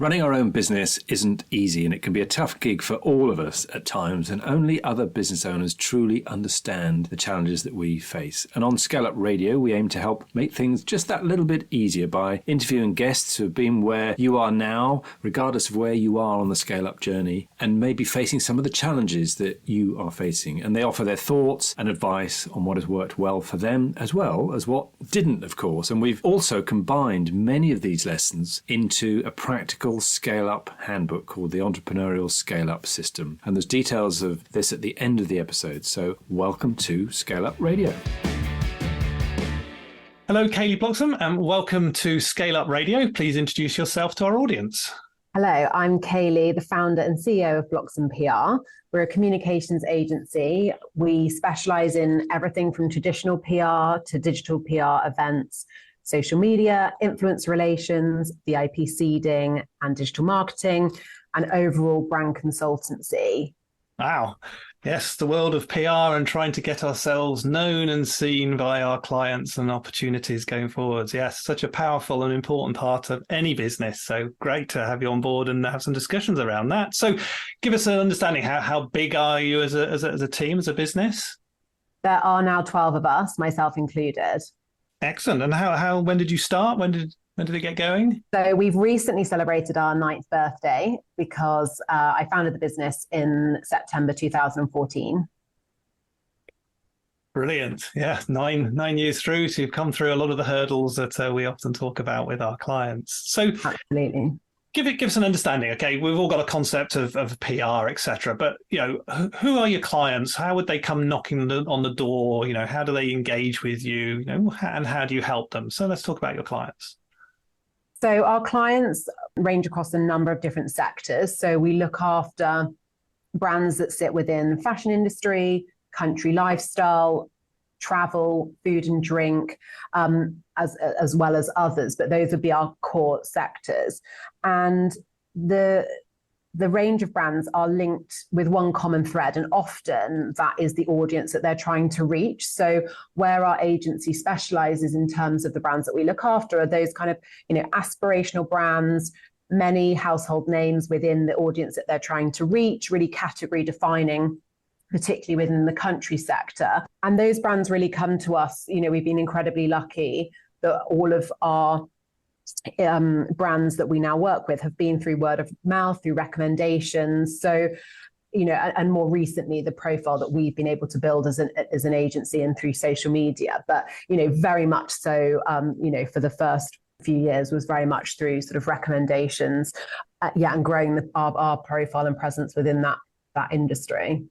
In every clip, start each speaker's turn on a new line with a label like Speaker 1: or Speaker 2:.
Speaker 1: Running our own business isn't easy, and it can be a tough gig for all of us at times, and only other business owners truly understand the challenges that we face. And on ScaleUp Radio, we aim to help make things just that little bit easier by interviewing guests who have been where you are now, regardless of where you are on the scale-up journey, and maybe facing some of the challenges that you are facing. And they offer their thoughts and advice on what has worked well for them, as well as what didn't, of course. And we've also combined many of these lessons into a practical scale-up handbook called the Entrepreneurial Scale-Up System. And there's details of this at the end of the episode. So welcome to ScaleUp Radio.
Speaker 2: Hello, Kaylie Bloxham, and welcome to ScaleUp Radio. Please introduce yourself to our audience.
Speaker 3: Hello, I'm Kaylie, the founder and CEO of Bloxham PR. We're a communications agency. We specialize in everything from traditional PR to digital PR events, social media, influencer relations, VIP seeding, and digital marketing, and overall brand consultancy.
Speaker 2: Wow. Yes, the world of PR and trying to get ourselves known and seen by our clients and opportunities going forwards. Yes, such a powerful and important part of any business. So great to have you on board and have some discussions around that. So give us an understanding, how big are you as a team, as a business?
Speaker 3: There are now 12 of us, myself included.
Speaker 2: Excellent. And when did you start? When did it get going?
Speaker 3: So we've recently celebrated our 9th birthday because I founded the business in September 2014.
Speaker 2: Brilliant. Yeah, nine years through. So you've come through a lot of the hurdles that we often talk about with our clients. So
Speaker 3: absolutely.
Speaker 2: Give us an understanding. Okay, we've all got a concept of PR, etc. But who are your clients? How would they come knocking on the door? How do they engage with you? And how do you help them? So let's talk about your clients.
Speaker 3: So our clients range across a number of different sectors. So we look after brands that sit within fashion industry, country lifestyle, travel, food and drink, as well as others, but those would be our core sectors. And the range of brands are linked with one common thread, and often that is the audience that they're trying to reach. So where our agency specializes in terms of the brands that we look after are those kind of, aspirational brands, many household names within the audience that they're trying to reach, really category defining, particularly within the country sector. And those brands really come to us. We've been incredibly lucky that all of our brands that we now work with have been through word of mouth, through recommendations. So, and more recently, the profile that we've been able to build as an agency and through social media. But, very much so, for the first few years was very much through sort of recommendations, and growing our profile and presence within that industry.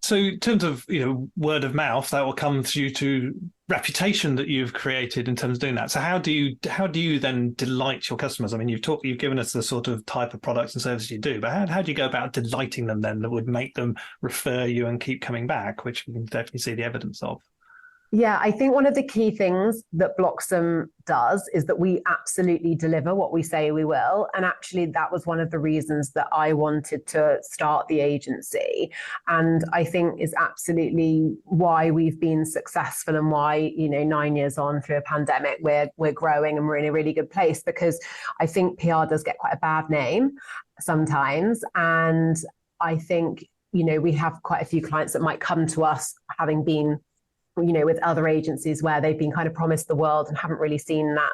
Speaker 2: So in terms of word of mouth, that will come through to reputation that you've created in terms of doing that. So how do you then delight your customers? I mean, you've given us the sort of type of products and services you do, but how do you go about delighting them then that would make them refer you and keep coming back, which we can definitely see the evidence of?
Speaker 3: Yeah, I think one of the key things that Bloxham does is that we absolutely deliver what we say we will. And actually, that was one of the reasons that I wanted to start the agency. And I think is absolutely why we've been successful and why, 9 years on through a pandemic, we're growing and we're in a really good place, because I think PR does get quite a bad name sometimes. And I think, we have quite a few clients that might come to us having been with other agencies where they've been kind of promised the world and haven't really seen that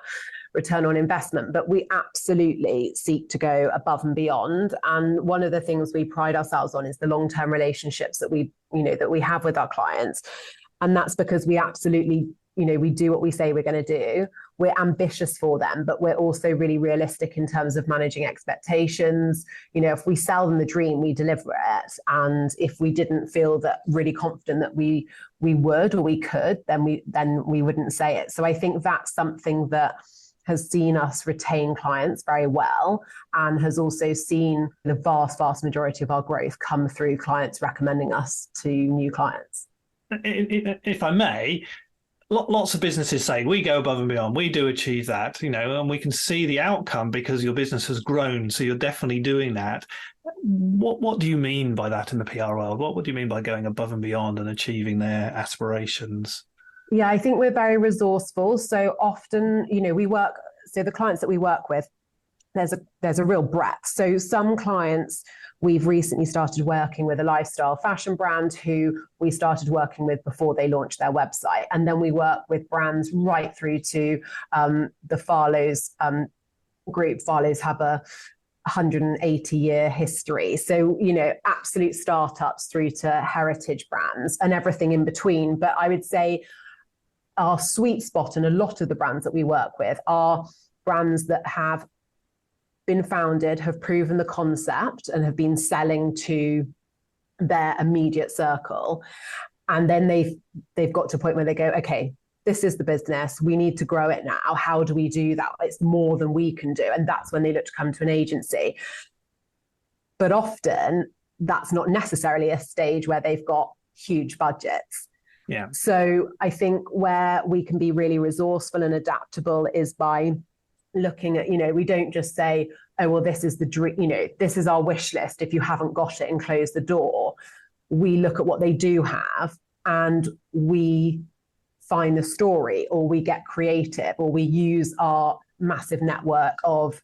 Speaker 3: return on investment. But we absolutely seek to go above and beyond. And one of the things we pride ourselves on is the long-term relationships that we have with our clients. And that's because we absolutely, we do what we say we're going to do. We're ambitious for them, but we're also really realistic in terms of managing expectations. If we sell them the dream, we deliver it. And if we didn't feel that really confident that we would or we could, then we wouldn't say it. So I think that's something that has seen us retain clients very well, and has also seen the vast majority of our growth come through clients recommending us to new clients.
Speaker 2: If I may, lots of businesses say we go above and beyond, we do achieve that, and we can see the outcome because your business has grown. So you're definitely doing that. What do you mean by that in the PR world? What do you mean by going above and beyond and achieving their aspirations?
Speaker 3: Yeah, I think we're very resourceful. So often, the clients that we work with, there's a real breadth. So some clients, we've recently started working with a lifestyle fashion brand who we started working with before they launched their website. And then we work with brands right through to the Farlow's group. Farlow's have a 180-year history. So, absolute startups through to heritage brands and everything in between. But I would say our sweet spot and a lot of the brands that we work with are brands that have been founded, have proven the concept and have been selling to their immediate circle. And then they've got to a point where they go, okay, this is the business. We need to grow it now. How do we do that? It's more than we can do. And that's when they look to come to an agency. But often that's not necessarily a stage where they've got huge budgets.
Speaker 2: Yeah.
Speaker 3: So I think where we can be really resourceful and adaptable is by looking at, we don't just say, oh, well, this is the dream, this is our wish list. If you haven't got it, and close the door. We look at what they do have and we find the story, or we get creative, or we use our massive network of,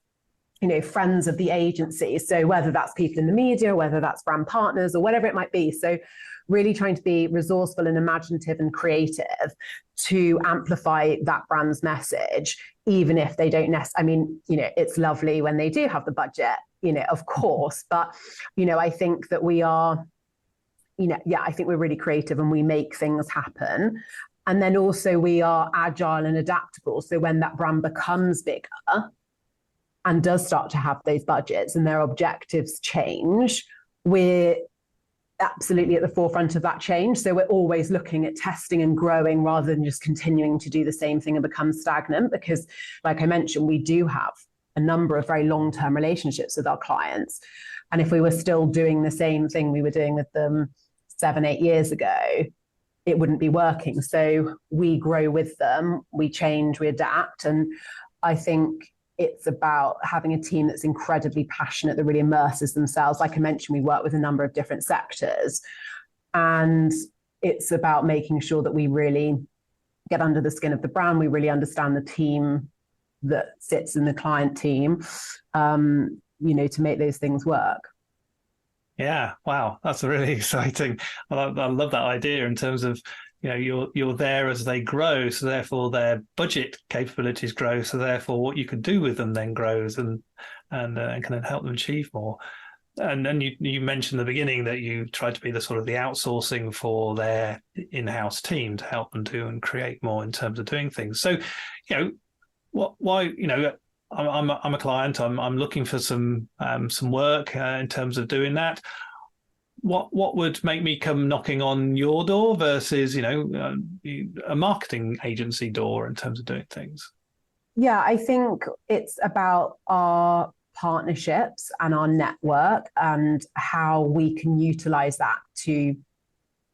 Speaker 3: friends of the agency. So whether that's people in the media, whether that's brand partners or whatever it might be. So really trying to be resourceful and imaginative and creative to amplify that brand's message, even if they don't it's lovely when they do have the budget, of course. But, I think that we are, I think we're really creative and we make things happen. And then also we are agile and adaptable. So when that brand becomes bigger and does start to have those budgets and their objectives change, we're absolutely at the forefront of that change. So we're always looking at testing and growing rather than just continuing to do the same thing and become stagnant. Because like I mentioned, we do have a number of very long-term relationships with our clients. And if we were still doing the same thing we were doing with them 7-8 years ago, it wouldn't be working. So we grow with them, we change, we adapt. And I think it's about having a team that's incredibly passionate, that really immerses themselves. Like I mentioned, we work with a number of different sectors. And it's about making sure that we really get under the skin of the brand. We really understand the team that sits in the client team, to make those things work.
Speaker 2: Yeah, wow, that's really exciting. I love that idea in terms of, you're there as they grow, so therefore their budget capabilities grow, so therefore what you can do with them then grows and can help them achieve more. And then you mentioned at the beginning that you try to be the sort of the outsourcing for their in-house team to help them do and create more in terms of doing things. So, why I'm a client. I'm looking for some work in terms of doing that. What would make me come knocking on your door versus a marketing agency door in terms of doing things?
Speaker 3: Yeah, I think it's about our partnerships and our network and how we can utilize that to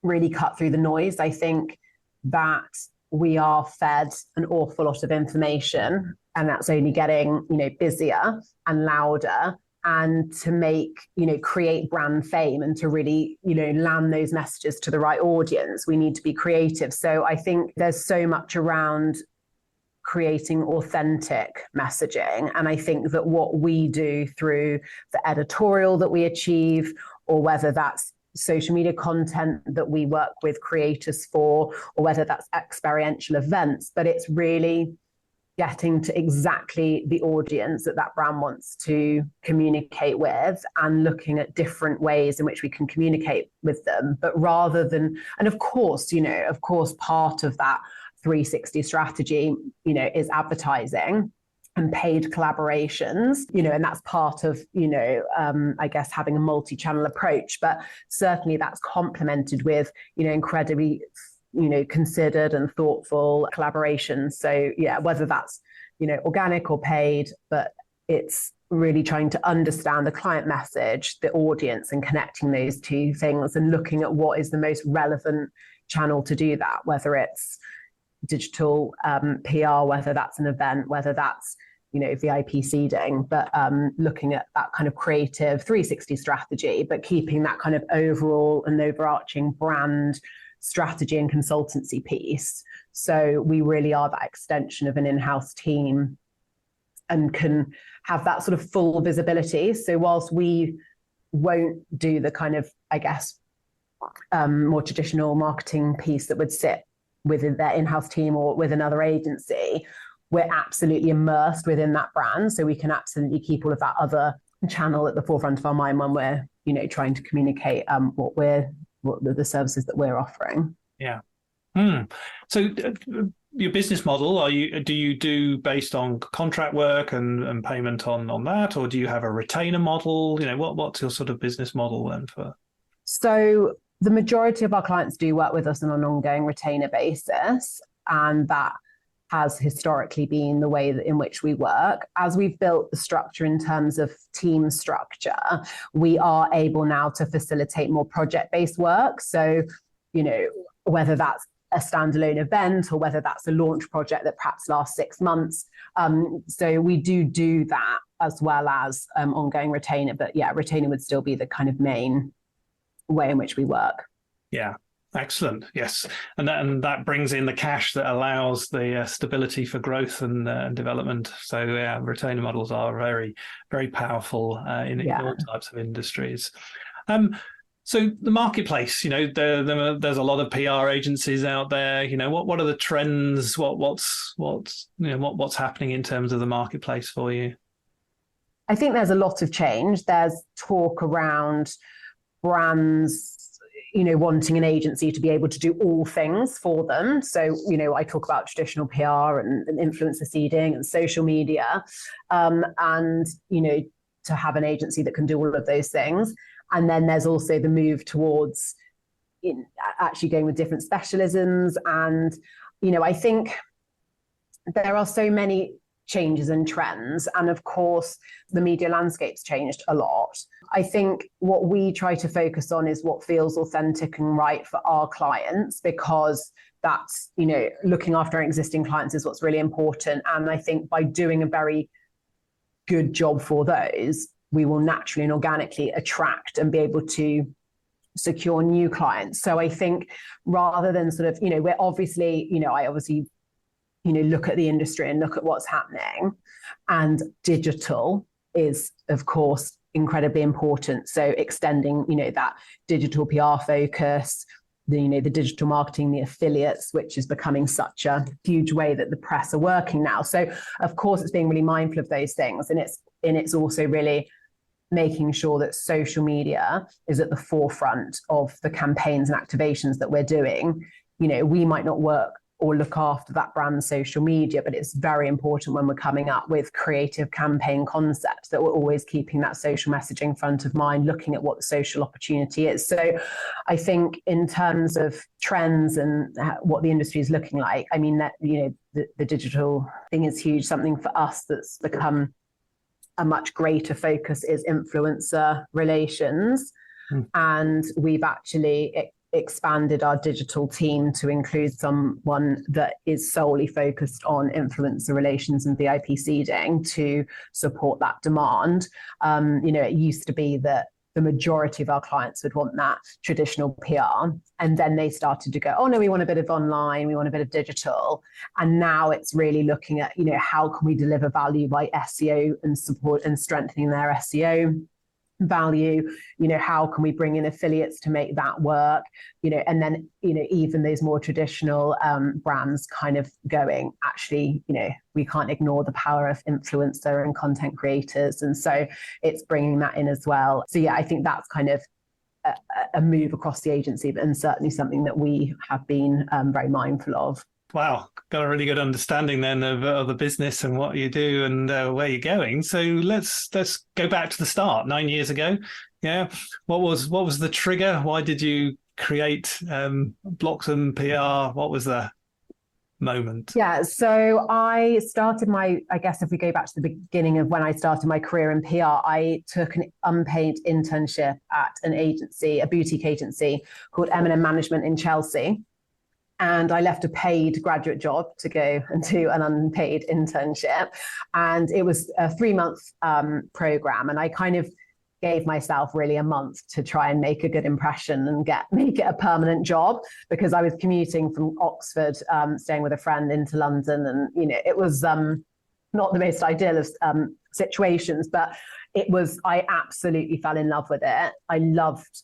Speaker 3: really cut through the noise. I think that we are fed an awful lot of information, and that's only getting, busier and louder. And to make, create brand fame and to really, land those messages to the right audience, we need to be creative. So I think there's so much around creating authentic messaging. And I think that what we do through the editorial that we achieve, or whether that's social media content that we work with creators for, or whether that's experiential events, but it's really getting to exactly the audience that brand wants to communicate with, and looking at different ways in which we can communicate with them. But rather than, and of course, part of that 360 strategy, is advertising and paid collaborations, and that's part of, I guess, having a multi-channel approach. But certainly that's complemented with, incredibly considered and thoughtful collaborations. So yeah, whether that's, organic or paid, but it's really trying to understand the client message, the audience, and connecting those two things and looking at what is the most relevant channel to do that, whether it's digital PR, whether that's an event, whether that's, VIP seeding, but looking at that kind of creative 360 strategy, but keeping that kind of overall and overarching brand strategy and consultancy piece. So we really are that extension of an in-house team and can have that sort of full visibility. So whilst we won't do the kind of, I guess, more traditional marketing piece that would sit within their in-house team or with another agency, we're absolutely immersed within that brand. So we can absolutely keep all of that other channel at the forefront of our mind when we're, trying to communicate what the services that we're offering.
Speaker 2: Yeah. So your business model, do you do based on contract work and payment on that, or do you have a retainer model? What's your sort of business model then for?
Speaker 3: So the majority of our clients do work with us on an ongoing retainer basis, and that has historically been the way in which we work. As we've built the structure in terms of team structure, we are able now to facilitate more project-based work. So, whether that's a standalone event or whether that's a launch project that perhaps lasts 6 months. So we do that as well as ongoing retainer. But yeah, retainer would still be the kind of main way in which we work.
Speaker 2: Yeah. Excellent. Yes. And that brings in the cash that allows the stability for growth and development. So yeah, retainer models are very, very powerful in all types of industries. So the marketplace, there's a lot of PR agencies out there. What are the trends? What's happening in terms of the marketplace for you?
Speaker 3: I think there's a lot of change. There's talk around brands, wanting an agency to be able to do all things for them. So, I talk about traditional PR and influencer seeding and social media, and, to have an agency that can do all of those things. And then there's also the move towards actually going with different specialisms. And, I think there are so many changes and trends. And of course, the media landscape's changed a lot. I think what we try to focus on is what feels authentic and right for our clients, because that's, looking after our existing clients is what's really important. And I think by doing a very good job for those, we will naturally and organically attract and be able to secure new clients. So I think rather than sort of, we're obviously, I obviously, look at the industry and look at what's happening. And digital is, of course, incredibly important. So extending, that digital PR focus, the digital marketing, the affiliates, which is becoming such a huge way that the press are working now. So of course, it's being really mindful of those things. And it's also really making sure that social media is at the forefront of the campaigns and activations that we're doing. We might not work or look after that brand's social media, but it's very important when we're coming up with creative campaign concepts that we're always keeping that social messaging front of mind, looking at what the social opportunity is. So I think in terms of trends and what the industry is looking like, I mean, that, the digital thing is huge. Something for us that's become a much greater focus is influencer relations. And we've actually expanded our digital team to include someone that is solely focused on influencer relations and VIP seeding to support that demand. It used to be that the majority of our clients would want that traditional PR. And then they started to go, oh no, we want a bit of online, we want a bit of digital. And now it's really looking at, how can we deliver value by SEO and support and strengthening their SEO value, how can we bring in affiliates to make that work, and then, even those more traditional brands kind of going, actually, we can't ignore the power of influencer and content creators. And so it's bringing that in as well. So yeah, I think that's kind of a move across the agency, and certainly something that we have been very mindful of.
Speaker 2: Wow, got a really good understanding then of the business and what you do and where you're going. So let's go back to the start, 9 years ago. Yeah, what was the trigger? Why did you create Bloxham PR? What was the moment?
Speaker 3: Yeah, so I started I guess if we go back to the beginning of when I started my career in PR, I took an unpaid internship at an agency, a boutique agency called M&M Management in Chelsea. And I left a paid graduate job to go and do an unpaid internship. And it was a 3-month program. And I kind of gave myself really a month to try and make a good impression and make it a permanent job, because I was commuting from Oxford, staying with a friend into London. And, it was not the most ideal of situations, but I absolutely fell in love with it. I loved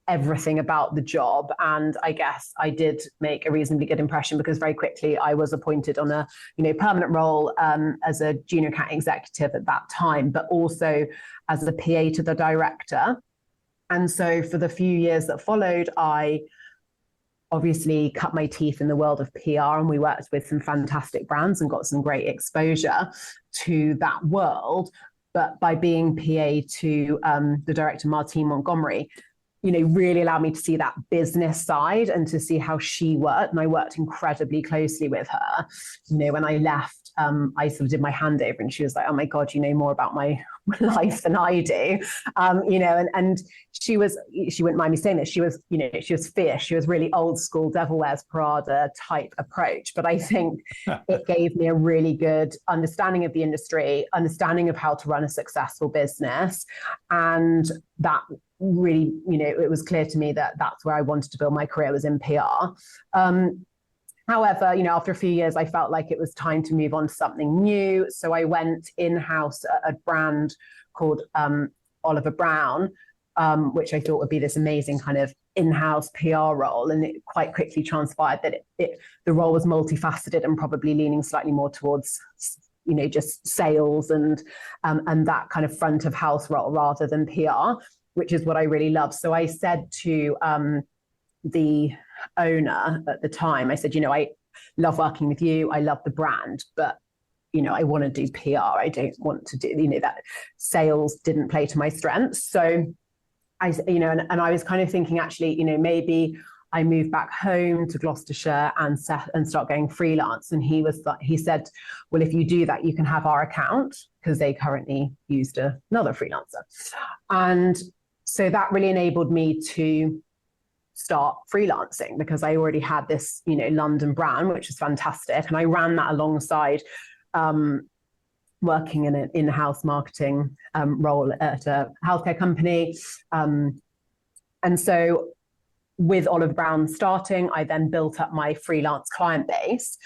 Speaker 3: everything about the job, and I guess I did make a reasonably good impression, because very quickly I was appointed on a permanent role as a junior account executive at that time, but also as a PA to the director. And so for the few years that followed, I obviously cut my teeth in the world of PR, and we worked with some fantastic brands and got some great exposure to that world. But by being PA to the director, Martine Montgomery, really allowed me to see that business side and to see how she worked. And I worked incredibly closely with her. When I left, I sort of did my handover, and she was like, "Oh my God, you know more about my life than I do." And she wouldn't mind me saying this. She was fierce. She was really old school, Devil Wears Prada type approach. But I think it gave me a really good understanding of the industry, understanding of how to run a successful business. And that really, it was clear to me that that's where I wanted to build my career, was in PR. However, after a few years, I felt like it was time to move on to something new. So I went in-house at a brand called Oliver Brown, which I thought would be this amazing kind of in-house PR role. And it quite quickly transpired that the role was multifaceted and probably leaning slightly more towards just sales and that kind of front of house role rather than PR, which is what I really love. So I said to the owner at the time, I said, I love working with you. I love the brand, but, I want to do PR. I don't want to do, that sales didn't play to my strengths. So and I was kind of thinking, actually, maybe I move back home to Gloucestershire and start going freelance. And he said, well, if you do that, you can have our account, because they currently used another freelancer. And so that really enabled me to start freelancing, because I already had this, London brand, which was fantastic. And I ran that alongside working in an in-house marketing role at a healthcare company. And so with Oliver Brown starting, I then built up my freelance client base.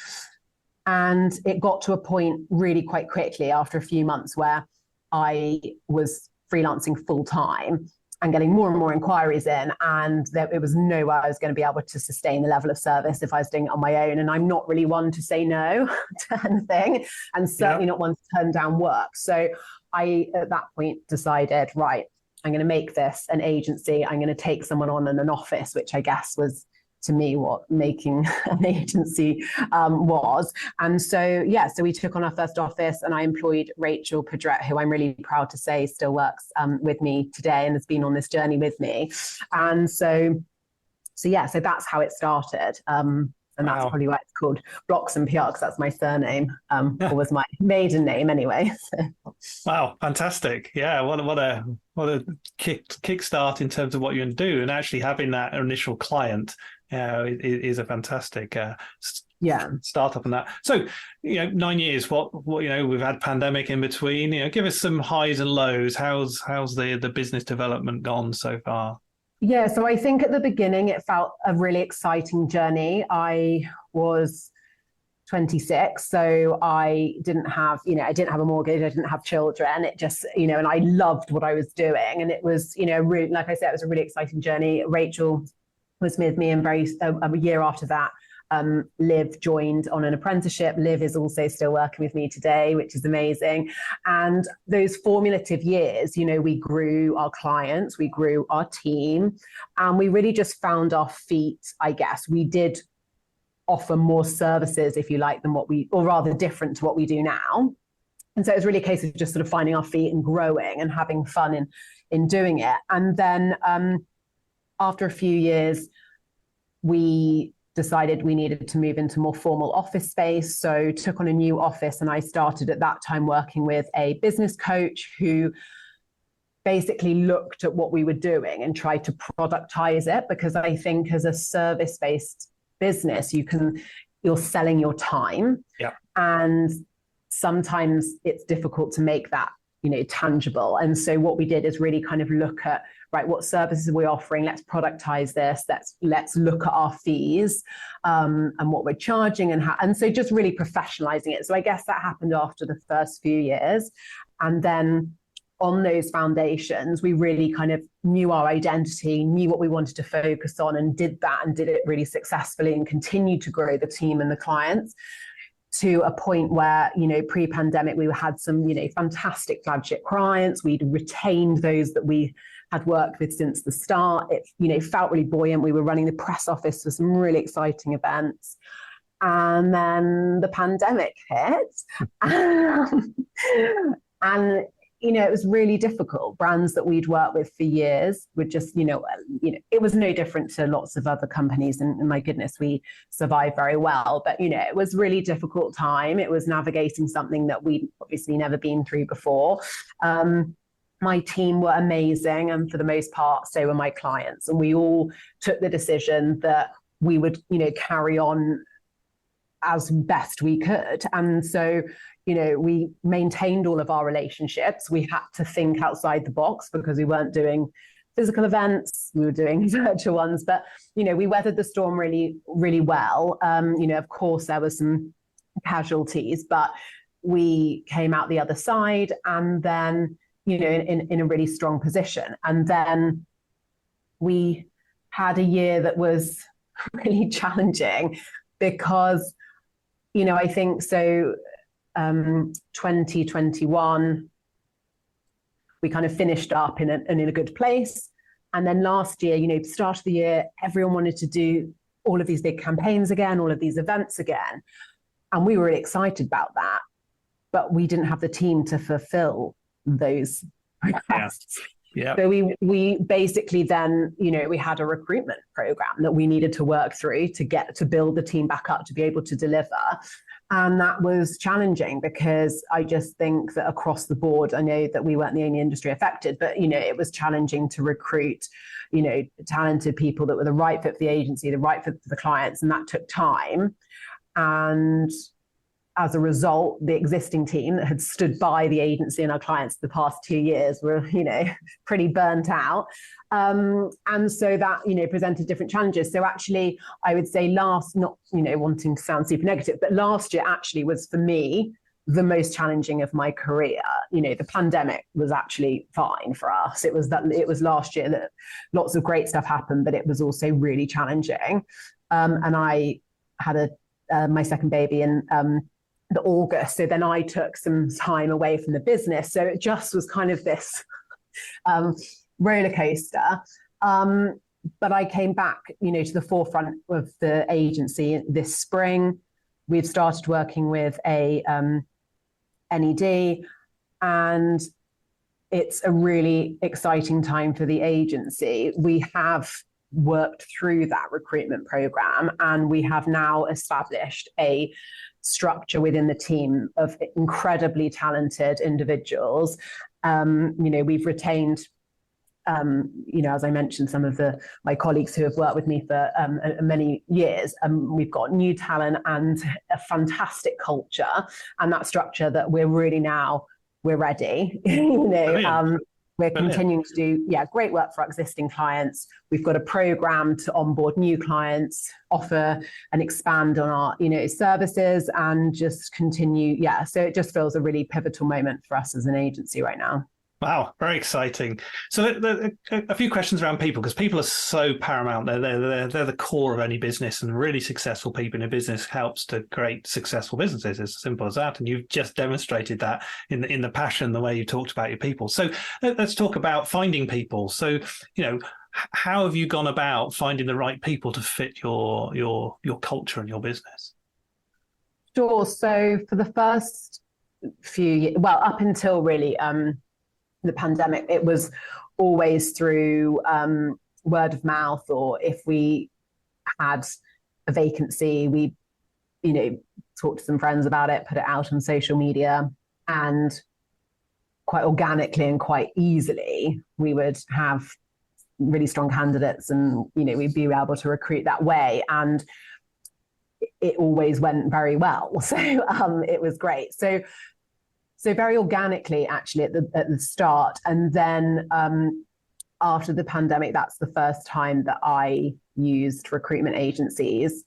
Speaker 3: And it got to a point really quite quickly after a few months where I was freelancing full time and getting more and more inquiries in, and it was no way I was going to be able to sustain the level of service if I was doing it on my own. And I'm not really one to say no to anything, and certainly not one to turn down work. So I, at that point, decided, right, I'm going to make this an agency. I'm going to take someone on in an office, which I guess was, to me, what making an agency was. And so, so we took on our first office, and I employed Rachel Padrette, who I'm really proud to say still works with me today and has been on this journey with me. And so that's how it started. And that's probably why it's called Bloxham PR, because that's my surname, or was my maiden name anyway. So.
Speaker 2: Wow, fantastic! Yeah, what a kickstart in terms of what you're going to do, and actually having that initial client is a fantastic startup in that. So 9 years. What we've had pandemic in between. Give us some highs and lows. How's the business development gone so far?
Speaker 3: Yeah, so I think at the beginning it felt a really exciting journey. I was 26, so I didn't have a mortgage, I didn't have children. It just, and I loved what I was doing, and it was, really, like I said, it was a really exciting journey. Rachel was with me, and a year after that, Liv joined on an apprenticeship. Liv is also still working with me today, which is amazing. And those formative years, we grew our clients, we grew our team, and we really just found our feet, I guess. We did offer more services, if you like, than or rather different to what we do now. And so it was really a case of just sort of finding our feet and growing and having fun in doing it. And then after a few years, we decided we needed to move into more formal office space. So took on a new office, and I started at that time working with a business coach who basically looked at what we were doing and tried to productize it, because I think as a service-based business, you're selling your time.
Speaker 2: Yeah.
Speaker 3: And sometimes it's difficult to make that tangible. And so what we did is really kind of look at, right, what services are we offering? Let's productize this. Let's look at our fees and what we're charging and so just really professionalizing it. So I guess that happened after the first few years. And then on those foundations, we really kind of knew our identity, knew what we wanted to focus on, and did it really successfully and continued to grow the team and the clients to a point where, pre-pandemic, we had some, fantastic flagship clients. We'd retained those that we had worked with since the start. It, felt really buoyant. We were running the press office for some really exciting events. And then the pandemic hit. And it was really difficult. Brands that we'd worked with for years were just, it was no different to lots of other companies. And my goodness, we survived very well. But, it was a really difficult time. It was navigating something that we'd obviously never been through before. My team were amazing. And for the most part, so were my clients. And we all took the decision that we would, carry on as best we could. And so, we maintained all of our relationships. We had to think outside the box because we weren't doing physical events. We were doing virtual ones, but, we weathered the storm really, really well. Of course, there were some casualties, but we came out the other side and then, in a really strong position. And then we had a year that was really challenging because, I think so. 2021, we kind of finished up in a good place. And then last year, start of the year, everyone wanted to do all of these big campaigns again, all of these events again. And we were really excited about that, but we didn't have the team to fulfill those requests.
Speaker 2: Yeah.
Speaker 3: So we basically then, we had a recruitment program that we needed to work through to build the team back up to be able to deliver. And that was challenging because I just think that across the board, I know that we weren't the only industry affected, but, it was challenging to recruit, talented people that were the right fit for the agency, the right fit for the clients. And that took time. And as a result, the existing team that had stood by the agency and our clients the past 2 years were, pretty burnt out. And so that, presented different challenges. So actually, I would say not, wanting to sound super negative, but last year actually was for me the most challenging of my career. The pandemic was actually fine for us. It was last year that lots of great stuff happened, but it was also really challenging. And I had my second baby in the August. So then I took some time away from the business. So it just was kind of this roller coaster. But I came back, to the forefront of the agency this spring. We've started working with a NED, and it's a really exciting time for the agency. We have worked through that recruitment program, and we have now established a structure within the team of incredibly talented individuals. We've retained, as I mentioned, some of my colleagues who have worked with me for many years. We've got new talent and a fantastic culture, and that structure that we're ready. We're continuing to do, great work for our existing clients. We've got a program to onboard new clients, offer and expand on our, services, and just continue. So it just feels a really pivotal moment for us as an agency right now.
Speaker 2: Wow, very exciting. So a few questions around people, because people are so paramount. They're the core of any business, and really successful people in a business helps to create successful businesses. It's as simple as that. And you've just demonstrated that in the passion, the way you talked about your people. So let's talk about finding people. So, how have you gone about finding the right people to fit your culture and your business?
Speaker 3: Sure. So for the first few years, up until really the pandemic, it was always through word of mouth, or if we had a vacancy, we, talked to some friends about it, put it out on social media, and quite organically and quite easily, we would have really strong candidates, and, we'd be able to recruit that way. And it always went very well. So it was great. So So very organically, actually, at the start. And then after the pandemic, that's the first time that I used recruitment agencies.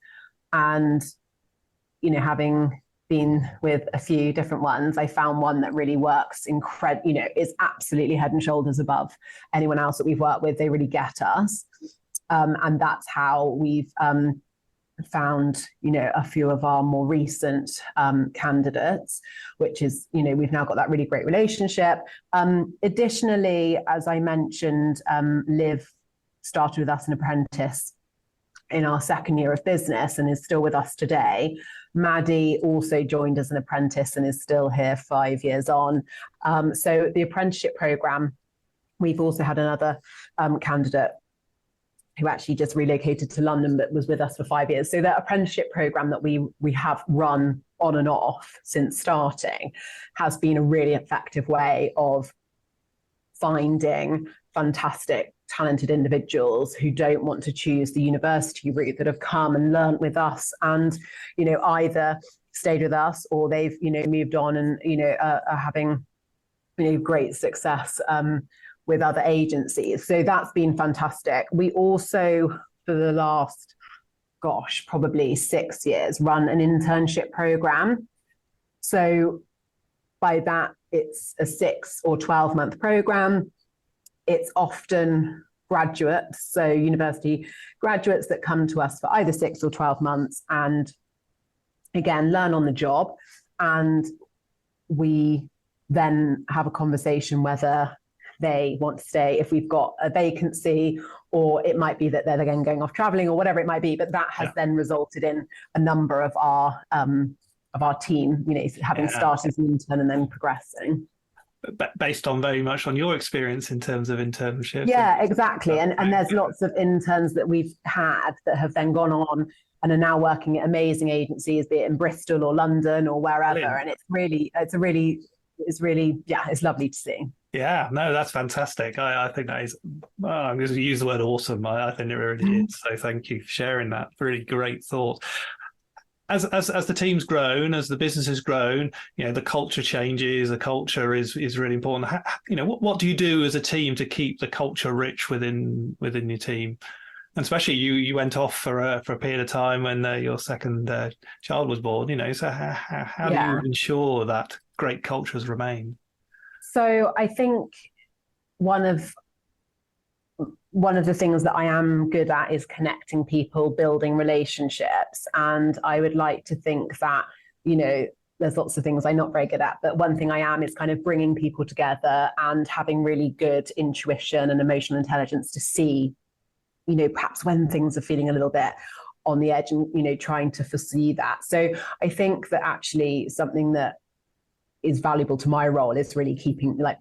Speaker 3: And, having been with a few different ones, I found one that really works is absolutely head and shoulders above anyone else that we've worked with. They really get us. And that's how we've found, a few of our more recent candidates, which is, we've now got that really great relationship. Additionally, as I mentioned, Liv started with us an apprentice in our second year of business and is still with us today. Maddie also joined as an apprentice and is still here 5 years on. So the apprenticeship program, we've also had another candidate who actually just relocated to London but was with us for 5 years. So that apprenticeship program that we have run on and off since starting has been a really effective way of finding fantastic, talented individuals who don't want to choose the university route, that have come and learnt with us and, either stayed with us or they've, moved on and, are having, great success with other agencies. So that's been fantastic. We also, for the last, probably 6 years, run an internship program. So by that, it's a 6 or 12-month program. It's often graduates, so university graduates that come to us for either 6 or 12 months and, again, learn on the job. And we then have a conversation whether they want to stay, if we've got a vacancy, or it might be that they're again going off traveling or whatever it might be. But that has then resulted in a number of our team, having started as an intern and then progressing.
Speaker 2: Based on very much on your experience in terms of internships.
Speaker 3: Yeah, exactly. And there's lots of interns that we've had that have then gone on and are now working at amazing agencies, be it in Bristol or London or wherever. Brilliant. And it's lovely to see.
Speaker 2: Yeah, no, that's fantastic. I think that is, I'm going to use the word awesome. I think it really is. So thank you for sharing that. Really great thought. As the team's grown, as the business has grown, the culture changes. The culture is really important. What do you do as a team to keep the culture rich within your team? And especially you went off for a period of time when your second child was born. So how do you ensure that great culture has remained?
Speaker 3: So I think one of the things that I am good at is connecting people, building relationships. And I would like to think that, there's lots of things I'm not very good at, but one thing I am is kind of bringing people together and having really good intuition and emotional intelligence to see, perhaps when things are feeling a little bit on the edge and, trying to foresee that. So I think that actually something that is valuable to my role is really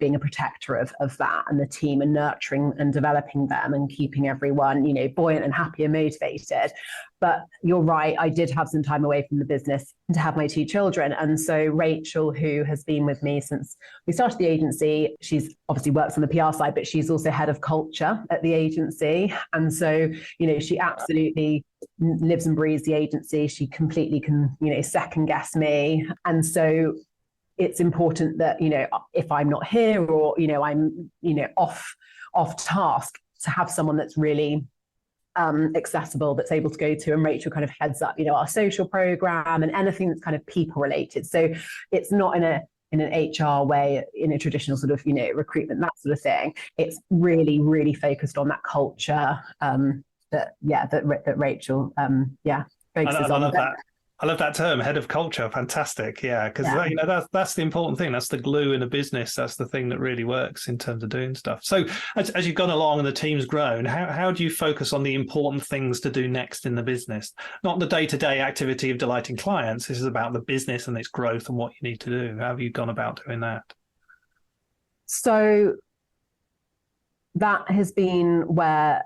Speaker 3: being a protector of that and the team, and nurturing and developing them and keeping everyone, buoyant and happy and motivated. But you're right, I did have some time away from the business to have my 2 children. And so Rachel, who has been with me since we started the agency, she's obviously works on the PR side, but she's also head of culture at the agency. And so, she absolutely lives and breathes the agency. She completely can, second guess me. And so it's important that, if I'm not here or, I'm, off task, to have someone that's really accessible, that's able to go to. And Rachel kind of heads up, our social program and anything that's kind of people related. So it's not in an HR way, in a traditional sort of, recruitment, that sort of thing. It's really, really focused on that culture that Rachel, focuses on.
Speaker 2: I love that term, head of culture. Fantastic. Yeah, because that's the important thing. That's the glue in a business. That's the thing that really works in terms of doing stuff. So as you've gone along and the team's grown, how do you focus on the important things to do next in the business? Not the day-to-day activity of delighting clients. This is about the business and its growth and what you need to do. How have you gone about doing that?
Speaker 3: So that has been where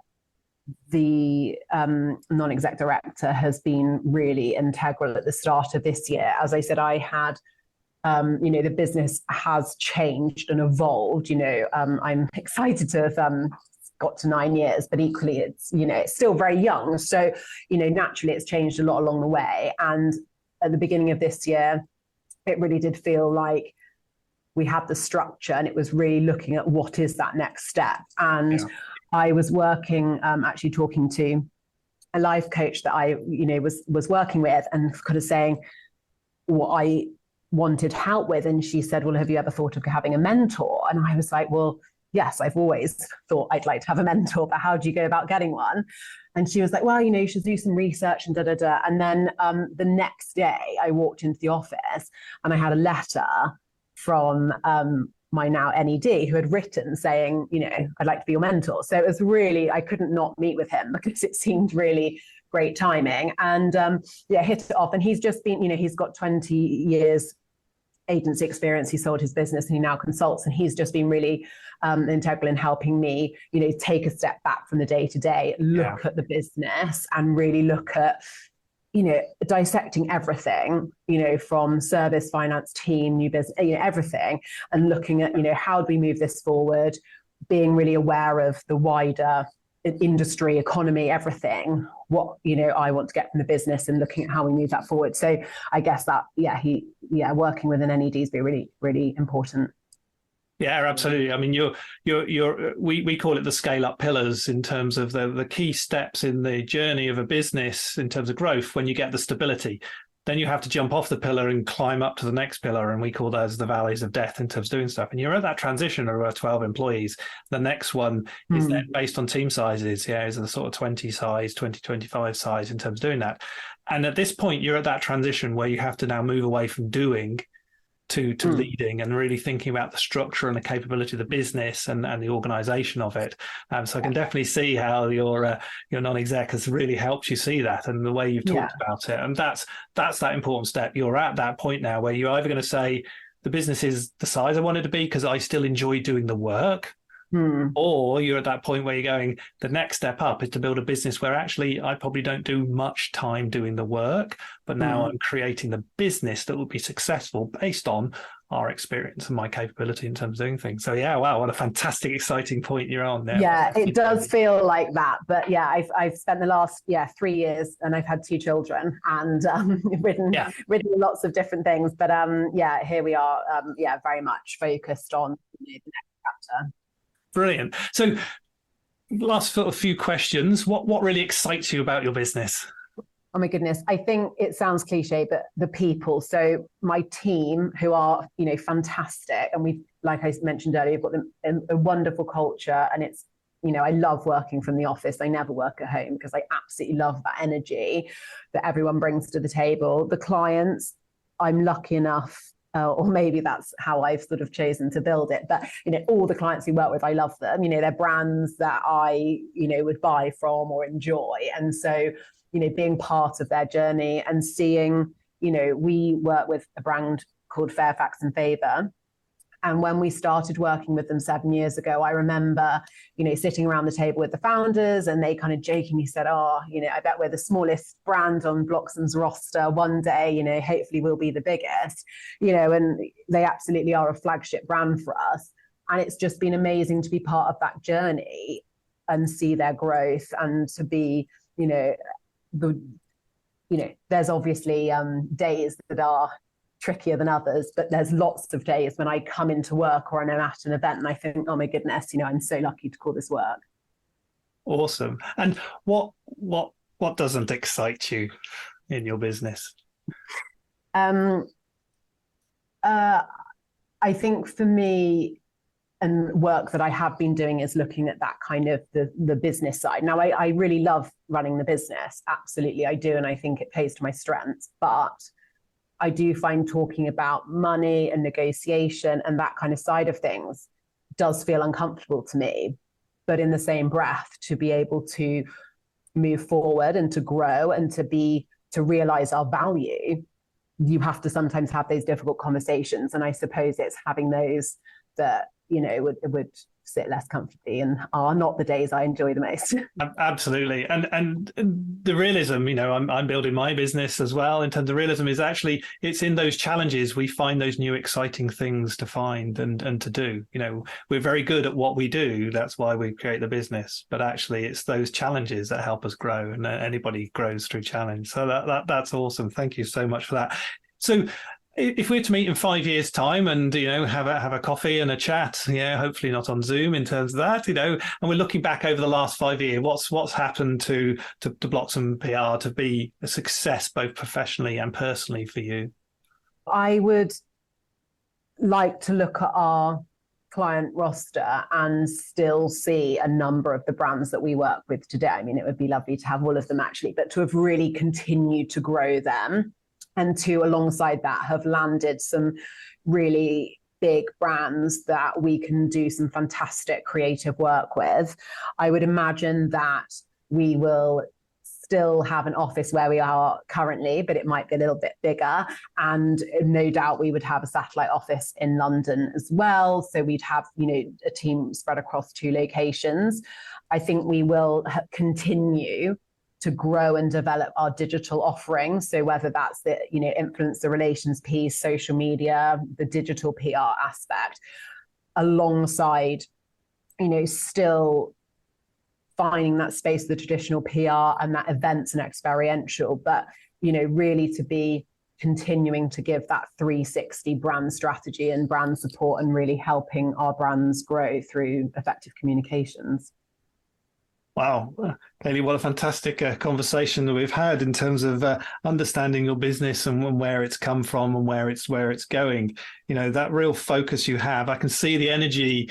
Speaker 3: the non-exec director has been really integral at the start of this year. As I said, I had, the business has changed and evolved. I'm excited to have got to 9 years, but equally it's still very young. So, naturally it's changed a lot along the way. And at the beginning of this year, it really did feel like we had the structure, and it was really looking at what is that next step. And I was working, actually talking to a life coach that I, was working with, and kind of saying what I wanted help with. And she said, well, have you ever thought of having a mentor? And I was like, well, yes, I've always thought I'd like to have a mentor, but how do you go about getting one? And she was like, well, you should do some research and da-da-da. And then the next day I walked into the office and I had a letter from my now NED, who had written saying, I'd like to be your mentor. So it was really, I couldn't not meet with him because it seemed really great timing. And hit it off. And he's just been, he's got 20 years agency experience. He sold his business and he now consults, and he's just been really integral in helping me, take a step back from the day to day, look at the business and really look at, dissecting everything, from service, finance, team, new business, everything, and looking at, how do we move this forward, being really aware of the wider industry, economy, everything, what, I want to get from the business, and looking at how we move that forward. So I guess that, working with an NED has been really, really important.
Speaker 2: Yeah, absolutely. I mean, we call it the scale up pillars in terms of the key steps in the journey of a business in terms of growth. When you get the stability, then you have to jump off the pillar and climb up to the next pillar. And we call those the valleys of death in terms of doing stuff. And you're at that transition of 12 employees. The next one is then based on team sizes. Yeah, is the sort of 20 size, 25 size in terms of doing that. And at this point, you're at that transition where you have to now move away from doing to leading, and really thinking about the structure and the capability of the business and the organization of it. So I can definitely see how your non-exec has really helped you see that, and the way you've talked about it. And that's that important step. You're at that point now where you're either going to say the business is the size I want it to be because I still enjoy doing the work, or you're at that point where you're going, the next step up is to build a business where actually I probably don't do much time doing the work, but now I'm creating the business that will be successful based on our experience and my capability in terms of doing things. So wow, what a fantastic, exciting point you're on there.
Speaker 3: Yeah, it does feel like that. But I've spent the last 3 years, and I've had 2 children, and written lots of different things. But here we are, very much focused on the next chapter.
Speaker 2: Brilliant. So last sort of few questions. What really excites you about your business?
Speaker 3: Oh my goodness. I think it sounds cliche, but the people. So my team, who are, fantastic. And we, like I mentioned earlier, we've got a wonderful culture, and it's, I love working from the office. I never work at home because I absolutely love that energy that everyone brings to the table. The clients, I'm lucky enough, or maybe that's how I've sort of chosen to build it. But, all the clients we work with, I love them. They're brands that I, would buy from or enjoy. And so, being part of their journey and seeing, we work with a brand called Fairfax and Favour. And when we started working with them 7 years ago, I remember, sitting around the table with the founders, and they kind of jokingly said, I bet we're the smallest brand on Bloxham's roster. One day, hopefully we'll be the biggest, and they absolutely are a flagship brand for us. And it's just been amazing to be part of that journey and see their growth, and to be, there's obviously days that are trickier than others, but there's lots of days when I come into work or I'm at an event and I think, oh my goodness, I'm so lucky to call this work.
Speaker 2: Awesome. And what doesn't excite you in your business?
Speaker 3: I think for me, and work that I have been doing, is looking at that kind of the business side. Now, I really love running the business. Absolutely, I do. And I think it plays to my strengths. But I do find talking about money and negotiation and that kind of side of things does feel uncomfortable to me. But in the same breath, to be able to move forward and to grow and to realize our value, you have to sometimes have those difficult conversations. And I suppose it's having those that, would sit less comfortably and are not the days I enjoy the most.
Speaker 2: Absolutely. And the realism, I'm building my business as well. In terms of realism, is actually, it's in those challenges we find those new exciting things to find and to do. We're very good at what we do. That's why we create the business. But actually, it's those challenges that help us grow, and anybody grows through challenge. So that's awesome. Thank you so much for that. So If we're to meet in 5 years' time and, have a coffee and a chat, hopefully not on Zoom in terms of that, and we're looking back over the last 5 years, what's happened to Bloxham PR to be a success both professionally and personally for you?
Speaker 3: I would like to look at our client roster and still see a number of the brands that we work with today. I mean, it would be lovely to have all of them actually, but to have really continued to grow them, and to, alongside that, have landed some really big brands that we can do some fantastic creative work with. I would imagine that we will still have an office where we are currently, but it might be a little bit bigger. And no doubt we would have a satellite office in London as well. So we'd have, a team spread across 2 locations. I think we will continue to grow and develop our digital offering. So whether that's the, influencer relations piece, social media, the digital PR aspect, alongside, still finding that space, the traditional PR and that events and experiential, but, really to be continuing to give that 360 brand strategy and brand support and really helping our brands grow through effective communications.
Speaker 2: Wow, Kaylie, what a fantastic conversation that we've had in terms of understanding your business and where it's come from and where it's going. That real focus you have. I can see the energy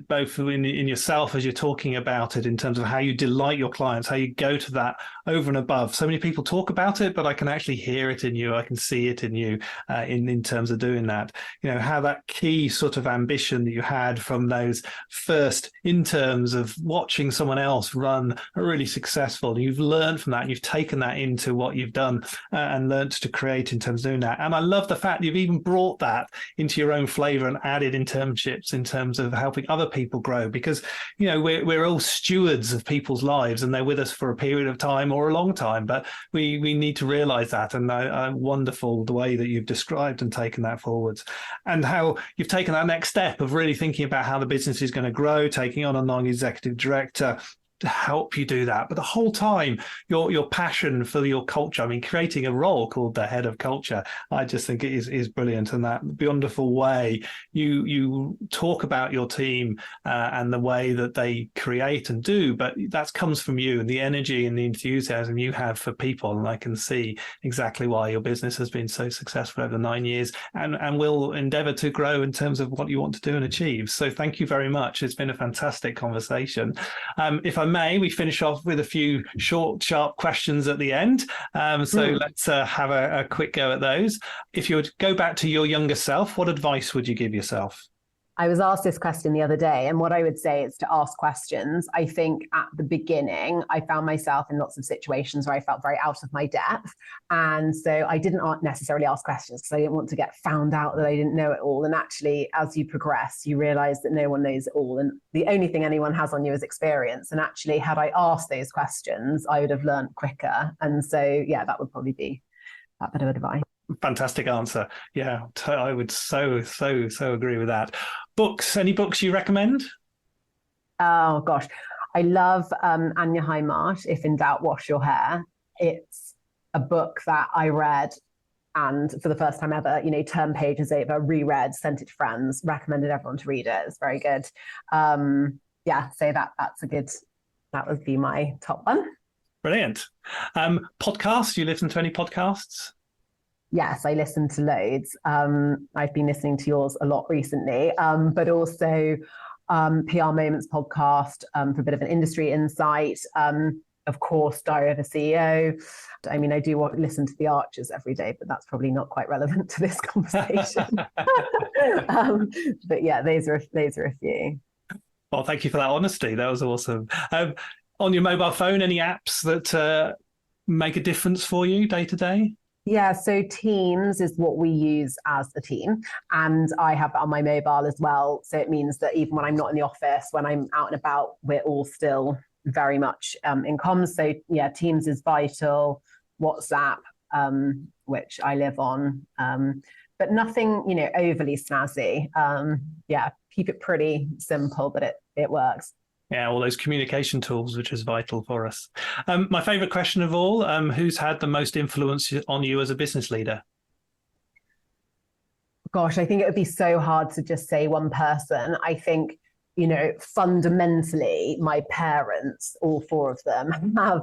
Speaker 2: both in yourself as you're talking about it in terms of how you delight your clients, how you go to that over and above. So many people talk about it, but I can actually hear it in you. I can see it in you in terms of doing that. How that key sort of ambition that you had from those first interns of watching someone else run a really successful. You've learned from that. You've taken that into what you've done and learned to create in terms of doing that. And I love the fact you've even brought that into your own flavor and added internships in terms of helping other people grow, because we're all stewards of people's lives and they're with us for a period of time or a long time, but we need to realize that. And wonderful the way that you've described and taken that forwards, and how you've taken that next step of really thinking about how the business is going to grow, taking on a non-executive director to help you do that. But the whole time, your passion for your culture, creating a role called the head of culture, I just think it is brilliant. And that wonderful way you talk about your team and the way that they create and do, but that comes from you and the energy and the enthusiasm you have for people. And I can see exactly why your business has been so successful over the 9 years and will endeavor to grow in terms of what you want to do and achieve. So thank you very much. It's been a fantastic conversation. If I may, we finish off with a few short, sharp questions at the end. Let's have a quick go at those. If you would go back to your younger self, what advice would you give yourself?
Speaker 3: I was asked this question the other day, and what I would say is to ask questions. I think at the beginning, I found myself in lots of situations where I felt very out of my depth. And so I didn't necessarily ask questions because I didn't want to get found out that I didn't know it all. And actually, as you progress, you realize that no one knows it all. And the only thing anyone has on you is experience. And actually, had I asked those questions, I would have learned quicker. And so, yeah, that would probably be that bit of advice.
Speaker 2: Fantastic answer. Yeah, I would so agree with that. Books, any books you recommend?
Speaker 3: Oh, gosh. I love Anya Hindmarch, If in Doubt, Wash Your Hair. It's a book that I read and for the first time ever, turned pages over, reread, sent it to friends, recommended everyone to read it. It's very good. So that would be my top one.
Speaker 2: Brilliant. Podcasts, you listen to any podcasts?
Speaker 3: Yes, I listen to loads. I've been listening to yours a lot recently, but also PR Moments podcast for a bit of an industry insight. Of course, Diary of a CEO. I do listen to The Archers every day, but that's probably not quite relevant to this conversation. But yeah, those are a few.
Speaker 2: Well, thank you for that honesty. That was awesome. On your mobile phone, any apps that make a difference for you day to day?
Speaker 3: Yeah, so Teams is what we use as a team, and I have that on my mobile as well. So it means that even when I'm not in the office, when I'm out and about, we're all still very much in comms. So yeah, Teams is vital. WhatsApp, which I live on, but nothing, overly snazzy. Keep it pretty simple, but it works.
Speaker 2: Yeah, all those communication tools, which is vital for us. My favorite question of all, who's had the most influence on you as a business leader?
Speaker 3: Gosh, I think it would be so hard to just say one person. I think, fundamentally, my parents, all four of them, have,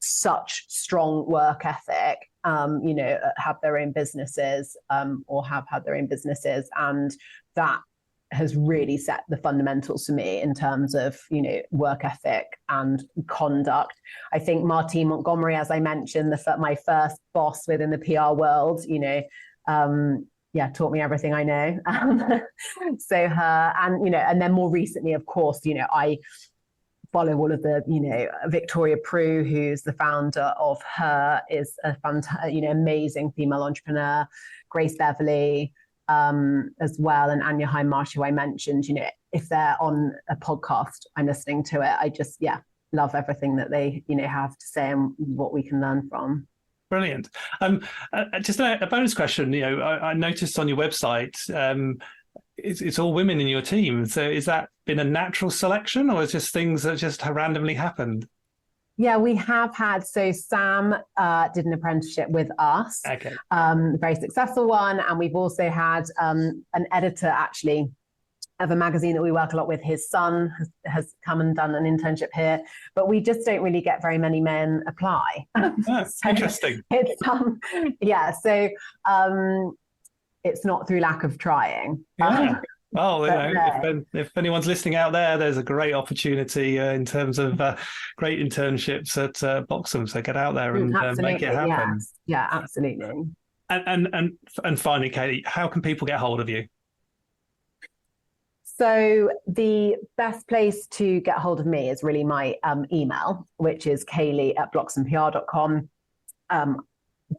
Speaker 3: such strong work ethic, have their own businesses, or have had their own businesses. And that has really set the fundamentals for me in terms of, work ethic and conduct. I think Martine Montgomery, as I mentioned, my first boss within the PR world, taught me everything I know. So her, and then more recently, of course, I follow all of the, Victoria Prue, who's the founder of Her, is a amazing female entrepreneur, Grace Beverly, as well, and Anya Hindmarsh, who I mentioned. If they're on a podcast, I'm listening to it. I just, love everything that they, have to say and what we can learn from.
Speaker 2: Brilliant. Just a bonus question. I noticed on your website, it's all women in your team. So is that been a natural selection, or is just things that just have randomly happened?
Speaker 3: Yeah, we have had. So Sam did an apprenticeship with us,
Speaker 2: okay,
Speaker 3: very successful one. And we've also had an editor, actually, of a magazine that we work a lot with. His son has come and done an internship here, but we just don't really get very many men apply.
Speaker 2: So interesting.
Speaker 3: It's so it's not through lack of trying.
Speaker 2: Yeah. Well, if anyone's listening out there, there's a great opportunity in terms of great internships at Bloxham. So get out there and make it happen.
Speaker 3: Yeah, absolutely.
Speaker 2: And finally, Kaylie, how can people get hold of you?
Speaker 3: So the best place to get hold of me is really my email, which is kaylie@bloxhampr.com.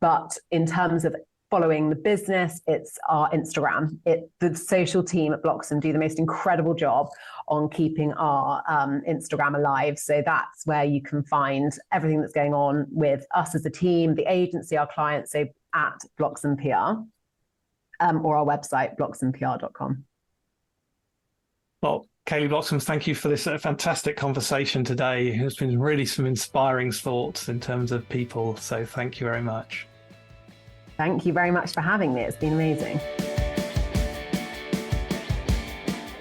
Speaker 3: But in terms of following the business, it's our Instagram. The social team at Bloxham do the most incredible job on keeping our Instagram alive. So that's where you can find everything that's going on with us as a team, the agency, our clients, so at Bloxham PR, or our website, bloxhampr.com.
Speaker 2: Well, Kaylie Bloxham, thank you for this fantastic conversation today. There's been really some inspiring thoughts in terms of people. So thank you very much.
Speaker 3: Thank you very much for having me. It's been amazing.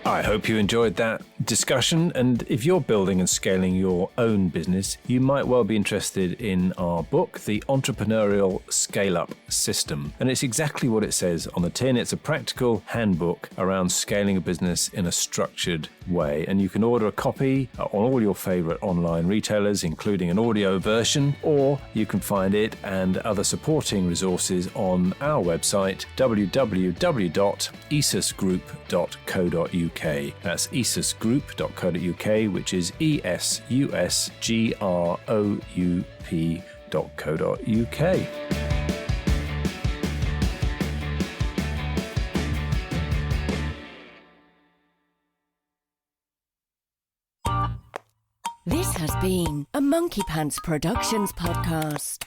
Speaker 1: I hope you enjoyed that discussion, and if you're building and scaling your own business, you might well be interested in our book, The Entrepreneurial Scale-Up System. And it's exactly what it says on the tin. It's a practical handbook around scaling a business in a structured way. And you can order a copy on all your favorite online retailers, including an audio version, or you can find it and other supporting resources on our website, www.esusgroup.co.uk. That's esusgroup.co.uk, which is esusgroup.co.uk.
Speaker 4: This has been a Monkey Pants Productions podcast.